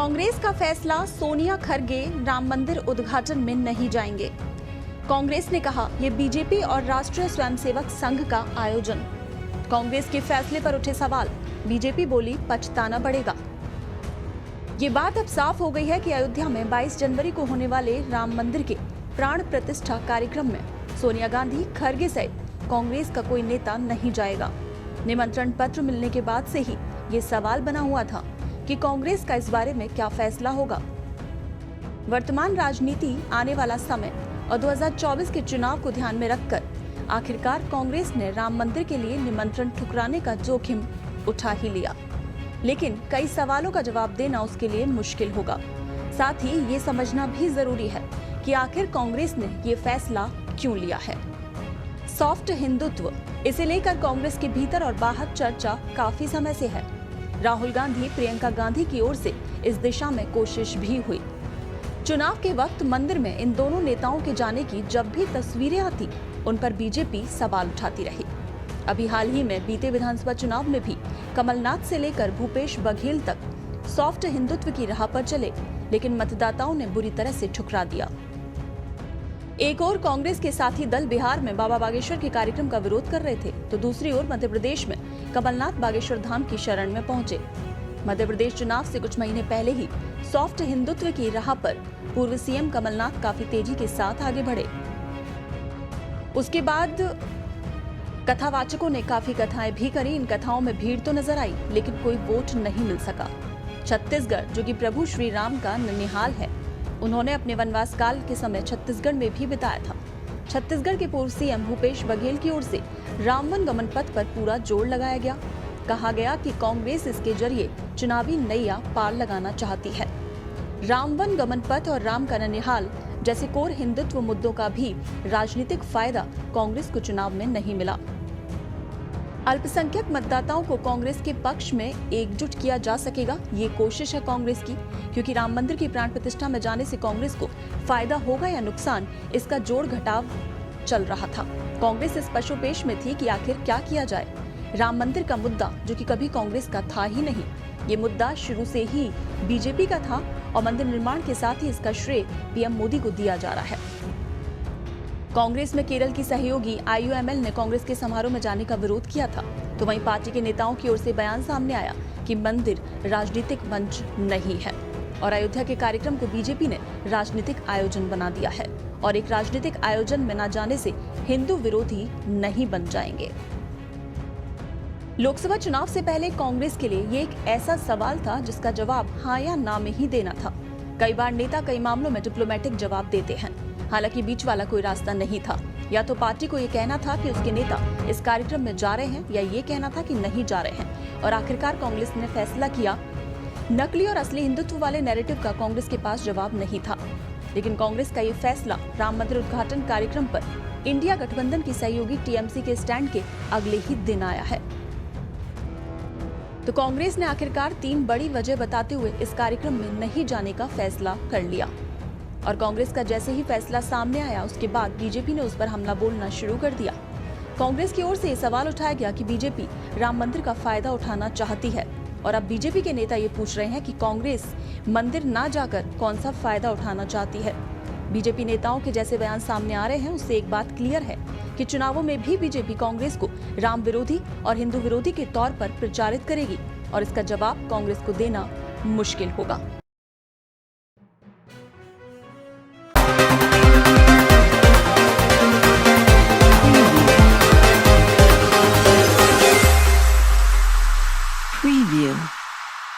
कांग्रेस का फैसला, सोनिया खरगे राम मंदिर उद्घाटन में नहीं जाएंगे। कांग्रेस ने कहा, ये बीजेपी और राष्ट्रीय स्वयंसेवक संघ का आयोजन। कांग्रेस के फैसले पर उठे सवाल, बीजेपी बोली पछताना पड़ेगा। ये बात अब साफ हो गई है कि अयोध्या में 22 जनवरी को होने वाले राम मंदिर के प्राण प्रतिष्ठा कार्यक्रम में सोनिया गांधी, खरगे सहित कांग्रेस का कोई नेता नहीं जाएगा। निमंत्रण पत्र मिलने के बाद से ही ये सवाल बना हुआ था कि कांग्रेस का इस बारे में क्या फैसला होगा। वर्तमान राजनीति, आने वाला समय और 2024 के चुनाव को ध्यान में रखकर आखिरकार कांग्रेस ने राम मंदिर के लिए निमंत्रण ठुकराने का जोखिम उठा ही लिया। लेकिन कई सवालों का जवाब देना उसके लिए मुश्किल होगा। साथ ही ये समझना भी जरूरी है कि आखिर कांग्रेस ने ये फैसला क्यों लिया है। सॉफ्ट हिंदुत्व, इसे लेकर कांग्रेस के भीतर और बाहर चर्चा काफी समय से है। राहुल गांधी, प्रियंका गांधी की ओर से इस दिशा में कोशिश भी हुई। चुनाव के वक्त मंदिर में इन दोनों नेताओं के जाने की जब भी तस्वीरें आती, उन पर बीजेपी सवाल उठाती रही। अभी हाल ही में बीते विधानसभा चुनाव में भी कमलनाथ से लेकर भूपेश बघेल तक सॉफ्ट हिंदुत्व की राह पर चले, लेकिन मतदाताओं ने बुरी तरह से ठुकरा दिया। एक ओर कांग्रेस के साथी दल बिहार में बाबा बागेश्वर के कार्यक्रम का विरोध कर रहे थे, तो दूसरी ओर मध्य प्रदेश में कमलनाथ बागेश्वर धाम की शरण में पहुंचे। मध्य प्रदेश चुनाव से कुछ महीने पहले ही सॉफ्ट हिंदुत्व की राह पर पूर्व सीएम कमलनाथ काफी तेजी के साथ आगे बढ़े। उसके बाद कथावाचकों ने काफी कथाएं भी करी। इन कथाओं में भीड़ तो नजर आई, लेकिन कोई वोट नहीं मिल सका। छत्तीसगढ़, जो कि प्रभु श्री राम का ननिहाल है, उन्होंने अपने वनवास काल के समय छत्तीसगढ़ में भी बिताया था। छत्तीसगढ़ के पूर्व सीएम भूपेश बघेल की ओर से रामवन गमन पथ पर पूरा जोर लगाया गया। कहा गया कि कांग्रेस इसके जरिए चुनावी नैया पार लगाना चाहती है। रामवन गमन पथ और राम का ननिहाल जैसे कोर हिंदुत्व मुद्दों का भी राजनीतिक फायदा कांग्रेस को चुनाव में नहीं मिला। अल्पसंख्यक मतदाताओं को कांग्रेस के पक्ष में एकजुट किया जा सकेगा, ये कोशिश है कांग्रेस की, क्योंकि राम मंदिर की प्राण प्रतिष्ठा में जाने से कांग्रेस को फायदा होगा या नुकसान, इसका जोड़ घटाव चल रहा था। कांग्रेस इस पशुपेश में थी कि आखिर क्या किया जाए। राम मंदिर का मुद्दा, जो कि कभी कांग्रेस का था ही नहीं, ये मुद्दा शुरू से ही बीजेपी का था और मंदिर निर्माण के साथ ही इसका श्रेय पीएम मोदी को दिया जा रहा है। कांग्रेस में केरल की सहयोगी IUML ने कांग्रेस के समारोह में जाने का विरोध किया था, तो वहीं पार्टी के नेताओं की ओर से बयान सामने आया कि मंदिर राजनीतिक मंच नहीं है और अयोध्या के कार्यक्रम को बीजेपी ने राजनीतिक आयोजन बना दिया है और एक राजनीतिक आयोजन में न जाने से हिंदू विरोधी नहीं बन जाएंगे। लोकसभा चुनाव से पहले कांग्रेस के लिए ये एक ऐसा सवाल था जिसका जवाब हाँ या ना में ही देना था। कई बार नेता कई मामलों में डिप्लोमेटिक जवाब देते हैं, हालांकि बीच वाला कोई रास्ता नहीं था। या तो पार्टी को ये कहना था कि उसके नेता इस कार्यक्रम में जा रहे हैं, या ये कहना था कि नहीं जा रहे हैं। और आखिरकार कांग्रेस ने फैसला किया। नकली और असली हिंदुत्व वाले नैरेटिव का कांग्रेस के पास जवाब नहीं था, लेकिन कांग्रेस का ये फैसला राम मंदिर उद्घाटन कार्यक्रम पर इंडिया गठबंधन की सहयोगी TMC के स्टैंड के अगले ही दिन आया है। तो कांग्रेस ने आखिरकार 3 बड़ी वजह बताते हुए इस कार्यक्रम में नहीं जाने का फैसला कर लिया। और कांग्रेस का जैसे ही फैसला सामने आया, उसके बाद बीजेपी ने उस पर हमला बोलना शुरू कर दिया। कांग्रेस की ओर से ये सवाल उठाया गया कि बीजेपी राम मंदिर का फायदा उठाना चाहती है, और अब बीजेपी के नेता ये पूछ रहे हैं कि कांग्रेस मंदिर ना जाकर कौन सा फायदा उठाना चाहती है। बीजेपी नेताओं के जैसे बयान सामने आ रहे हैं, उससे एक बात क्लियर है कि चुनावों में भी बीजेपी कांग्रेस को राम विरोधी और हिंदू विरोधी के तौर पर प्रचारित करेगी, और इसका जवाब कांग्रेस को देना मुश्किल होगा।